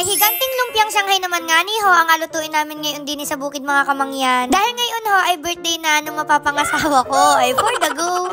higanting lumpiang Shanghai naman nga ni ho ang alutuin namin ngayon din sa bukid mga kamangyan. Dahil ngayon ho ay birthday na nung mapapangasawa ko ay for the go.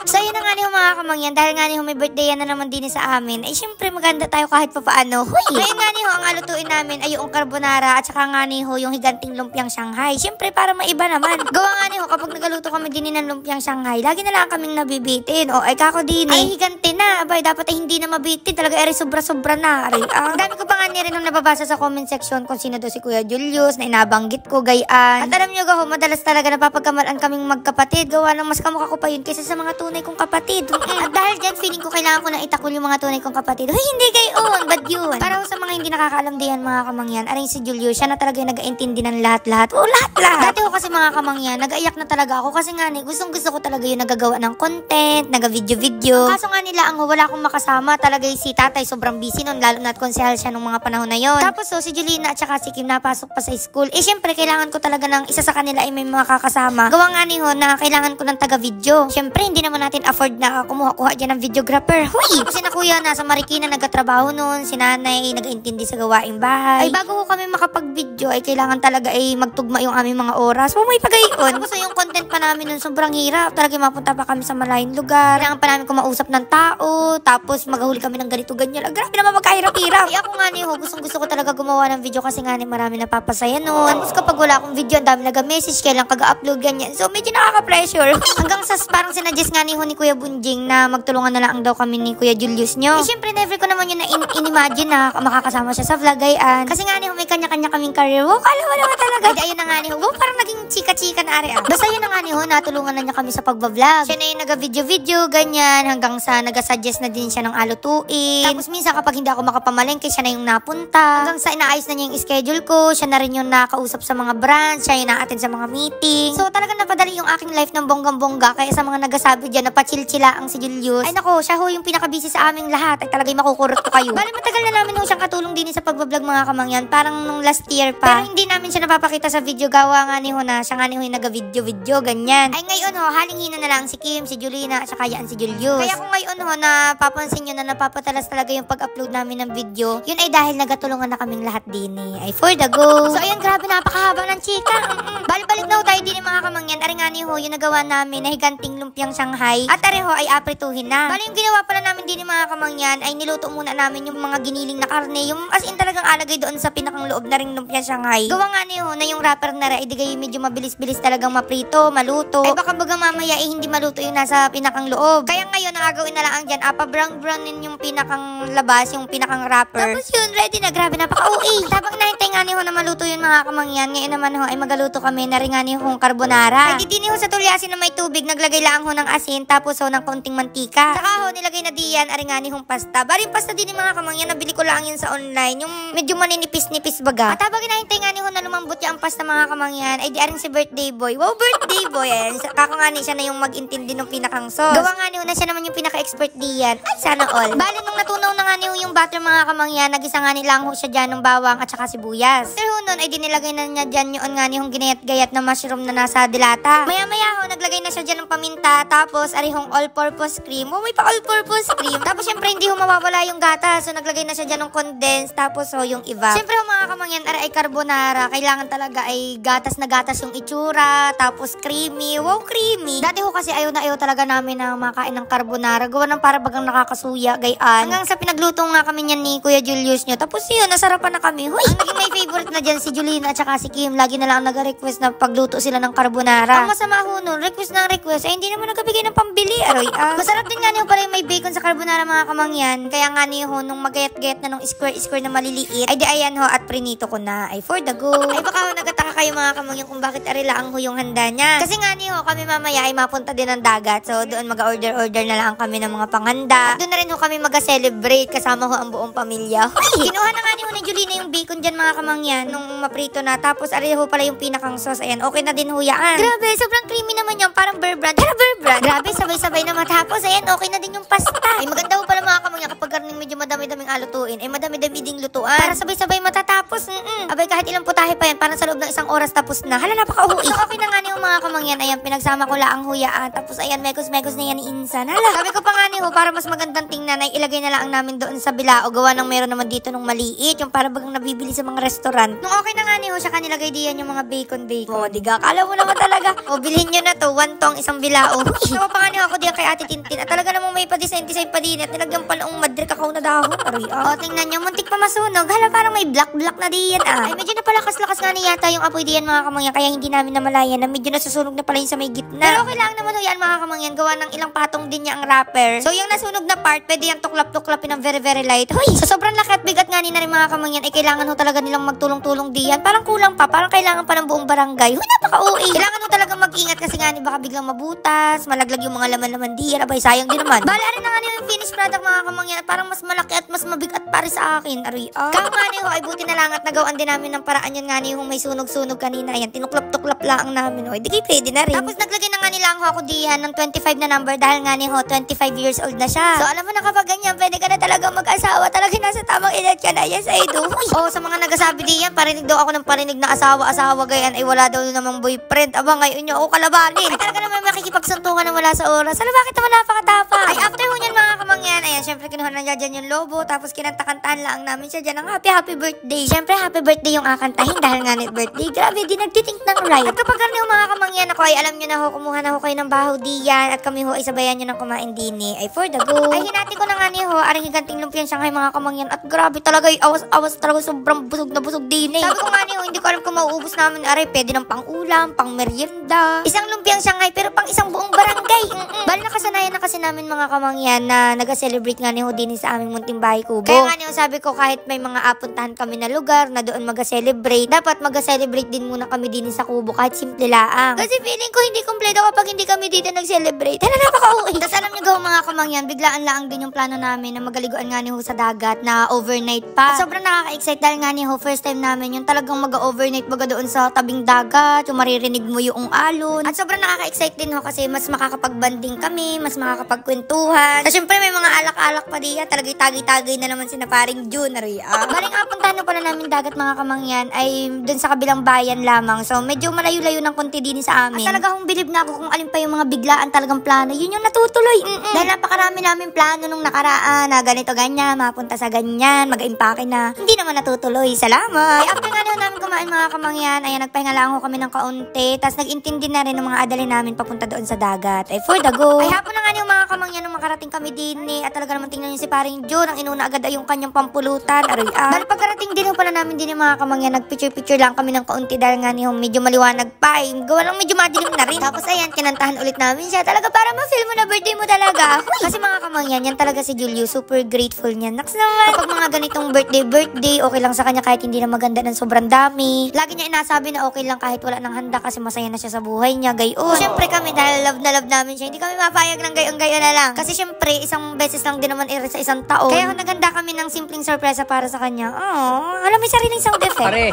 So yun na nga ni mga kamangyan, dahil nga ni may birthday yan na naman din sa amin, ay syempre maganda tayo kahit papaano. Huy! Ngayon nga ni ang alutuin namin ay yung carbonara at saka nga ni yung higanting lumpiang Shanghai. Syempre para maiba naman. Gawa nga ni kapag nagaluto kami din ng lumpiang Shanghai, lagi na lang kaming nabibitin. O ay kako din ay higanti na. Abay, dapat ay hindi na mabitin. Talaga ay sobra-sobra na. Aray, ang dami ko pa nga rin nung nababasa sa comment section kung sino daw si Kuya Julius na inabanggit ko, gayaan. At alam nyo gaho, madalas talaga napapagkamalan kaming magkapatid. Gawa ng mas kamukha ko pa yun kaysa sa mga tunay kong kapatid. At dahil dyan, feeling ko kailangan ko na itakul yung mga tunay kong kapatid. Hoy, hindi gayon. Bad yun. Para sa mga hindi nakakaalam diyan mga kamangyan, aring si Julius, siya na talaga yung nag-aintindi ng lahat-lahat. O, lahat-lahat. Dati ko kasi mga kamangyan, nag-aiyak na talaga ako kasi nga ni, gustong-gusto ko talaga yung nagagawa ng content, naga-video-video. Kaso nga nila, wala akong makasama. Talaga yung si tatay, sobrang busy nun, lalo na't konsehal siya nung mga panahon na yon. Tapos so, si Julina at saka si Kim napasok pa sa school. Eh, syempre, kailangan ko talaga ng isa sa kanila ay may makakasama. Gawa nga ni na kailangan ko ng taga-video. Syempre, hindi naman natin afford na kumuha-kuha dyan ng videographer. Huy! Kasi na kuya, nasa Marikina nagkatrabaho nun, si nanay, nag-intindi sa gawaing bahay. Ay, bago ko kami makapag-video, ay kailangan talaga ay magtugma yung aming mga oras. May pagayon. Tapos yung content pa namin nun, sobrang hirap. Talaga mapunta pa kami sa malayong lugar. Kailangan pa namin kumausap ng tao. Tapos maghahuli kami ng ganito, ganyan. Grabe naman magkahirap-hirap. Ay, ako nga ni gusto ko talaga gumawa ng video kasi nga ni marami napapasaya nun. Tapos kapag wala akong video, ang dami nag-message, kailang kaga-upload, ganyan. So, medyo nakaka-pressure. Hanggang sa parang sinadjust nga ni Kuya Bunjing na magtulungan na lang daw kami ni Kuya Julius nyo. Eh, syempre, never ko naman yun na in-imagine na makakasama siya sa vlog, gayaan. Kasi nga ni may kanya-kanya kaming career. Kala wala talaga. Ay, ayun na nga ni parang naging chika-chika na ari. Basta yun na nga ni natulungan na niya kami sa pagbablog. Siya na yung naga-video-video, ganyan, hanggang sa nag-suggest na din siya ng alutuin. Tapos minsan kapag hindi ako makapamalengke, siya na yung napunta. Hanggang sa inaayos na niya yung schedule ko, siya na rin yung nakausap sa mga brands, siya yung na-attend sa mga meeting. So talagang napadali yung aking life ng bonggang-bongga, kaya sa mga nagasabi dyan na pachil-chila ang si Julius. Ay nako, siya yung pinaka-busy sa aming lahat. Ay talagang makukurot ko kayo. Bale, matagal na namin siyang katulong din sa pagbablog mga kamangyan. Parang nung last year pa. Pero hindi namin siya napapakita sa video, gawa nga ni na siya nga ni yung naga-video-video, ganyan. Ay ngayon haling-hina na lang si Kim, si Julina, at saka yan si Julius. Kaya kung ngayon napapansin nyo na napapatalas talaga yung pag-upload namin ng video, yun ay dahil nagatulungan na kaming lahat din ay for the go. So ayun, grabe, napakahaba ng chika. Balik na tayo din mga kamangyan. Ari nga ni yung nagawa namin na higanting lumpiang Shanghai. At ari ay aprituhin na. Bali yung ginawa pala namin din mga kamangyan ay niluto muna namin yung mga giniling na karne. Yung as in talagang alagay doon sa pinakang loob na ring lumpiang Shanghai. Gawa nga ni na yung wrapper na rin, idigay medyo mabilis-bilis talagang maprito, maluto. Ay baka baga mamaya hindi maluto yung nasa pinakang loob. Kaya ngayon ang agawin na lang dyan, pa-brown-brownin yung pinakang labas, yung pinakang wrapper. Tapos yun, ready na. Grabe, napaka-uwi. Tabang nahintay nga ni na maluto yun mga kamangyan. Ngayon naman ay magaluto kami na rin nga ni carbonara. Ay didini sa tulyasin na may tubig, naglagay lang ng asin, tapos ng konting mantika. Saka nilagay na diyan, ari nga ni pasta. Bari yung pasta din ni mga kamangyan, nabili ko lang yun sa online. Yung medyo maninipis-nipis baga. At habang hinahintay nga ni na lumambot yung pasta mga kamangyan, ay di aring si birthday boy. Wow, birthday boy! Ayan. Kako nga ni siya na yung mag-intindi ng pinakang sauce. Gawa nga ni na siya naman yung pinaka-expert diyan. Ay, sana all. Bali nung natunaw na nga ni yung butter mga kamangyan, nagisa nga ni lang siya dyan ng bawang at saka sibuyas. Pero nun ay dinilagay na niya dyan yun nga ni yung ginayat-gayat na mushroom na nasa dilata. Maya-maya naglagay na siya dyan ng paminta, tapos arihong all-purpose cream. May pa all-purpose cream. Tapos syempre hindi mawawala yung gatas. So naglagay na siya dyan ng condensed, tapos yung iba. Syempre mga kamangyan, ay carbonara. Kailangan talaga ay gatas na gatas yung itsura, tapos creamy. Wow, creamy. Dati kasi ayaw na ayaw talaga namin na makain ng carbonara. Gawa ng para bagang nakakasuya, gayaan. Hanggang sa pinagluto nga kami niyan ni Kuya Julius nyo. Tapos yun, nasarapan na kami. Huy! Ang naging may favorite na dyan si Julina at saka si Kim. Lagi na lang nag-request na pagluto sila ng carbonara. Ang masama nun, request ng request, ay hindi naman nagabigay ng pambili. Aroy, masarap din nga niyo pala yung may bacon sa carbonara mga kamangyan. Kaya nga niyo nung magayat-gayat na nung square-square na maliliit, ay di ayan at prinito ko na. Ay for the go. Ay baka nagataka kayo mga kamangyan kung bakit arila ang yung handa niya. Kasi nga niyo kami mamaya ay mapunta din ng dagat. So doon mag-order-order na lang kami ng mga panghanda. At doon na rin kami mag-celebrate kasama ang buong pamilya. Huy! Kinuha na nga niyo ni Julina yung bacon dyan mga kamangyan nung maprito na. Tapos ariho pala yung pinakang sauce. Ayan, okay na din huyaan. Grabe, sobrang creamy naman yan. Parang Bear Brand. Tara, Bear Brand. Grabe, sabay-sabay na matapos. Ayan, okay na din yung pasta. Ay maganda ho pala mga kamangyan kapag karning medyo madami-daming alutuin, ay madami-dami ding lutuan. Para sabay-sabay matatapos. Abay, kahit ilang putahe pa yan, parang sa loob ng isang oras tapos na. Hala, napaka-uwi. So, okay na nga niyo mga kamangyan. Ayan, pinagsama ko lang ang huyaan. Tapos, ayan, mekos-mekos na yan ni Insan. Hala, sabi ko pa nga niyo, para mas magandang tingnan, ay ilagay na lang namin doon sa bilao. Gawa ng meron naman dito nung maliit. Yung para bagang nabibili sa mga restaurant. Nung okay na nga niyo, siya kanilagay diyan yung mga bacon. O, diga, kala mo naman talaga. O, bilhin nyo na to. 1 tong isang bilao. So, pa nga niyo ako diyan kay Ate Tintin. At talaga namang may pa-design pa din. At nilagyan pa ng madre kakao na dahon. O, tingnan nyo, muntik pa masunog. Hala, parang may black na diyan Ay, medyo napalakas-lakas nga niya yata yung apoy diyan mga kamangyan. Kaya hindi namin namalayan na medyo nasusunog na pala yun sa may gitna. Pero okay lang naman yan mga kamangyan. Gawa ng ilang patong din niya ang wrapper. So, yung nasunog na part, pwede yung tuklap-tuklapin ng very light. Hoy, sa sobrang laki at bigat nga ni na rin mga kamangyan, ay kailangan ho talaga nilang magtulong-tulong diyan. Parang kulang pa. Parang kailangan pa ng buong barangay. Hoy, napaka-uwi. Kailangan ho talaga mag-ingat kasi nga ni baka biglang mabutas, malaglag yung mga laman-laman diyan. Abay, sayang din naman. Bala rin na nga yung finished product mga kamangyan at parang mas malaki at mas mabigat para sa akin. Kaya nga niyo, ay buti na lang at nagawaan din namin ng paraan yun nga niyo may sunog-sunog kanina. Ayan, tinuklap-tuklap lang namin. O, di kayo pwede na rin. Tapos naglagay na nga nila ako diyan ng 25 na number dahil nga niyo 25 years old na siya. So, alam mo na kapag ganyan, pwede ka na talaga mag-asawa. Talaga nasa tamang edad ka na. Yes, I do. O, sa mga nagasabi diyan, parinig daw ako ng parinig na asawa gayan ay wala daw namang boyfriend. Aba, ngayon niyo ako kalabanin. Ay, talaga naman makikipagsuntungan na wala sa oras. Alam, bakit naman napakatapa? Ay, after ho niyan mga kamangyan, ayan, syempre kinuha na dyan yung lobo, tapos kinanta-kantahan lang namin siya dyan ng happy birthday. Syempre, happy birthday yung akantahin dahil nga net birthday. Grabe, di nagtitink ng right. At kapag ganun yung mga kamangyan ako, ay alam nyo na ho, kumuha na ho kayo ng baho diyan at kami ho, ay sabayan nyo ng kumain din ay for the go. Ay, hinati ko na nga niyo ho, aring higanting lumpian siya mga kamangyan at grabe talaga, awas talaga, sobrang busog na busog din Sabi ko nga niyo, hindi ko alam kung mauubos namin, aray, pwede ng pang-ulam, pang-merienda. Isang lumpiang Shanghai, pero pang isang buong barangay. Bali, nakasanayan na kasi namin mga kamangyan na nag-celebrate nga niyo din sa aming munting bahay kubo. Kaya nga niyo, sabi ko kahit may mga apuntahan kami na lugar na doon mag-celebrate, dapat mag-celebrate din muna kami din sa kubo kahit simple laang. Kasi feeling ko hindi kompleto kapag hindi kami dito nag-celebrate. Hala, napaka-uwi. Tapos alam niyo mga kamangyan, biglaan lang din yung plano namin na magaliguan nga niyo sa dagat na overnight pa. At sobrang nakaka-excite dahil nga niyo first time namin yung talagang mag-overnight baga doon sa tabing dagat, yung maririnig mo yung alon. At sobrang nakaka-excite din kasi mas makakapag-banding kami, mas makakapagkwentuhan. At syempre may mga alak-alak pa diyan, talagang tagay-tagay na naman sina paring June. Baling apuntahan na pala namin dagat mga kamangyan ay dun sa kabilang bayan lamang. So medyo malayo-layo ng konti din sa amin. At talaga kung bilib na ako kung alin pa yung mga biglaan talagang plano, yun yung natutuloy. Dahil napakarami namin plano nung nakaraan na ganito ganyan, mapunta sa ganyan, mag-impake na. Hindi naman natutuloy. Salamat! Ay, after nga namin kumain mga kamangyan, ayan, nagpahinga lang ako kami ng kaunti. Tapos nag-intindi na rin ng mga adalin namin papunta doon sa dagat. Ay, for the go. Ay, hapon na nga yung mga kamangyan nung makarating kami din at talaga naman tingnan yung si paring June, ang inuna agad ay yung kanyang pampulutan. Dahil pagkarating din pala namin din yung mga kamangyan, nagpicture-picture lang kami ng kaunti dahil nga niyo medyo maliwanag pa. Gawa lang medyo madilim na rin. Tapos ayan, kinantahan ulit namin siya. Talaga para ma-feel mo na birthday mo talaga. Kasi mga kamangyan, yan talaga si Julio. Super grateful niyan. Naks naman. Kapag mga ganitong birthday, okay lang sa kanya kahit hindi na maganda ng sobrang dami. Lagi niya inasabi na okay lang kahit wala ng handa kasi masaya na siya sa buhay niya. Gayon. Siyempre kami dahil love na love namin siya. Hindi kami mapayag ng gayon-gayon na lang. Kasi siyempre, isang beses lang din naman sa isang taon. Kaya naganda kami ng simpleng sorpresa para sa kanya. Oh, alam mo sariling sound effect. Pare.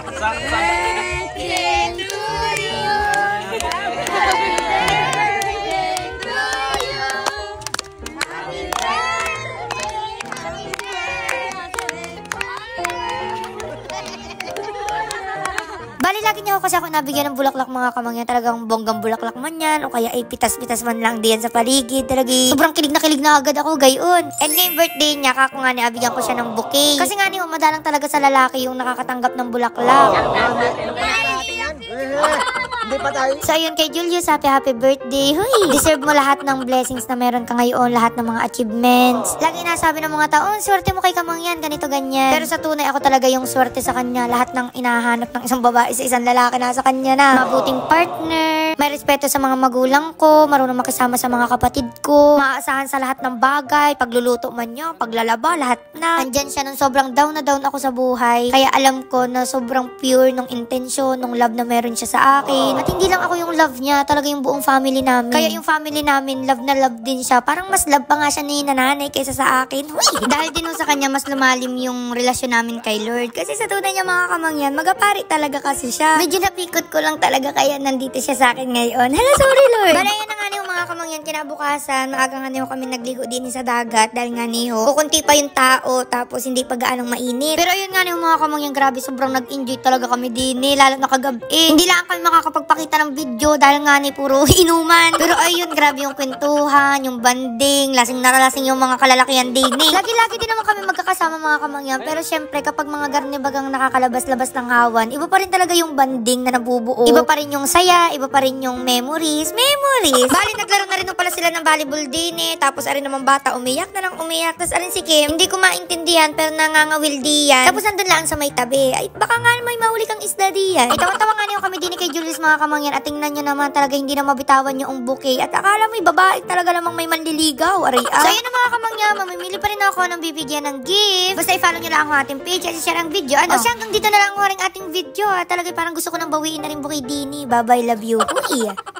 Bali, lagi niya kasi ako nabigyan ng bulaklak mga kamangyan. Talagang bonggang bulaklak man yan. O kaya ay pitas-pitas man lang diyan sa paligid. Talagang sobrang kilig na agad ako gayon. And ngayong birthday niya, kako nga niabigyan ko siya ng bouquet. Kasi nga niyo, madalang talaga sa lalaki yung nakakatanggap ng bulaklak. Hindi pa tayo. So ayun kay Julius, happy birthday. Huy, deserve mo lahat ng blessings na meron ka ngayon, lahat ng mga achievements. Lagi nasabi ng mga tao, swerte mo kay kamangyan, ganito ganyan. Pero sa tunay ako talaga yung swerte sa kanya. Lahat ng inahanap ng isang babae sa isang lalaki nasa kanya na. Mabuting partner, may respeto sa mga magulang ko, marunong makisama sa mga kapatid ko, maaasahan sa lahat ng bagay, pagluluto man niya, paglalaba, lahat na. Andyan siya nung sobrang down na down ako sa buhay. Kaya alam ko na sobrang pure nung intensyon, nung love na meron siya sa akin. At hindi lang ako yung love niya, talaga yung buong family namin. Kaya yung family namin, love na love din siya. Parang mas love pa nga siya ni nanay kaysa sa akin. Huy! Dahil din sa kanya, mas lumalim yung relasyon namin kay Lord. Kasi sa tunay niya mga kamangyan, magapari talaga kasi siya. Medyo napikot ko lang talaga kaya nandito siya sa akin ngayon. Hala, sorry Lord. Bala yan na nga niyo mga kamangyan, kinabukasan, maaga nga niyo kami nagligo din sa dagat dahil nga niyo, kukunti pa yung tao, tapos hindi pa gaanong mainit. Pero ayun nga niyo mga kamangyan, grabe, sobrang nag-enjoy talaga kami din lalo na kagabi. Hindi lang kami makakapagpakita ng video dahil nga ni puro inuman. Pero ayun, grabe yung kwentuhan, yung banding, lasing na lasing yung mga kalalakihan din eh. Lagi-lagi din naman kami magkakasama mga kamangyan, pero syempre kapag mga garnibagang nakakalabas-labas ng hawan, iba pa rin talaga yung banding na nabubuo. Iba pa rin yung saya, iba pa rin yung memories. Bali, naglaro na rin pala sila ng volleyball din eh. Tapos arin naman bata, umiyak na lang umiyak. Tapos arin si Kim, hindi ko maintindihan pero nangangawil diyan. Tapos nandun lang sa may tabi. Ay, baka nga may mahuli kang isda diyan. Tawa-tawa nga niyo kami din kay Julius mga kamangyan at tingnan nyo naman talaga hindi na mabitawan yung bouquet. At akala mo babae talaga namang may manliligaw. Aray ah. So yun na mga kamangyan, mamimili pa rin ako ng bibigyan ng gift. Basta i-follow nyo lang ang ating page at i-share ang video. Ano? O siya, hanggang dito na lang ang ating video. Talaga parang gusto ko nang bawiin na rin bouquet dini. Bye-bye, love you. Uy!